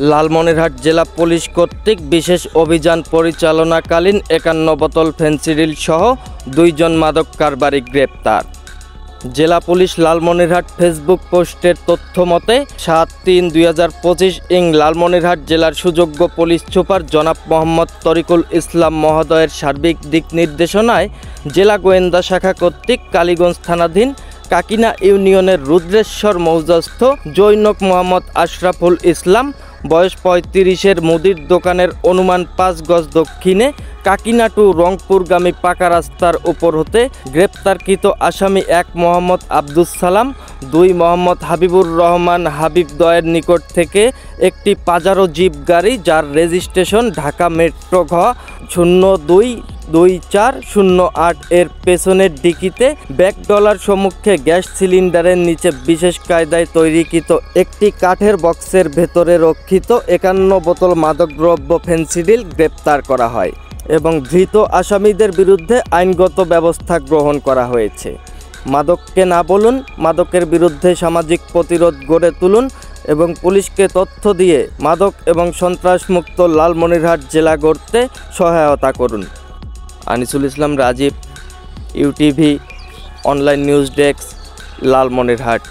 লালমনিরহাট জেলা পুলিশ কর্তৃক বিশেষ অভিযান পরিচালনাকালীন 51 বোতল ফেনসিডিল সহ 2 জন মাদক কারবারি গ্রেপ্তার। জেলা পুলিশ লালমনিরহাট ফেসবুক পোস্টের তথ্য মতে 7/3/2025 লালমনিরহাট জেলার সুযোগ্য পুলিশ সুপার জনাব মোহাম্মদ তরিকুল ইসলাম মহোদয়ের সার্বিক দিক নির্দেশনায় জেলা গোয়েন্দা শাখা কর্তৃক কালীগঞ্জ থানাধীন কাকিনা ইউনিয়নের রুদ্রেশ্বর মৌজাস্থ জৈনক মোহাম্মদ আশরাফুল ইসলাম বয়স 35-এর মুদির দোকানের অনুমান 5 গজ দক্ষিণে কাকিনা টু রংপুরগামী পাকা রাস্তার উপর হতে গ্রেপ্তারকৃত আসামি 1 মোহাম্মদ আব্দুস সালাম, 2 মোহাম্মদ হাবিবুর রহমান হাবিব দয়ের নিকট থেকে একটি পাজারো জিপ গাড়ি যার রেজিস্ট্রেশন ঢাকা মেট্রো ঘ 022408 এর পেছনের ডিকিতে ব্যাকডলার সম্মুখে গ্যাস সিলিন্ডারের নিচে বিশেষ কায়দায় তৈরিকৃত একটি কাঠের বক্সের ভেতরে রক্ষিত 51 বোতল মাদকদ্রব্য ফেনসিডিল গ্রেপ্তার করা হয় এবং ধৃত আসামিদের বিরুদ্ধে আইনগত ব্যবস্থা গ্রহণ করা হয়েছে। মাদককে না বলুন, মাদকের বিরুদ্ধে সামাজিক প্রতিরোধ গড়ে তুলুন এবং পুলিশকে তথ্য দিয়ে মাদক এবং সন্ত্রাসমুক্ত লালমনিরহাট জেলা গড়তে সহায়তা করুন। Anisul Islam Rajib, UTV online news desk, Lalmonirhat.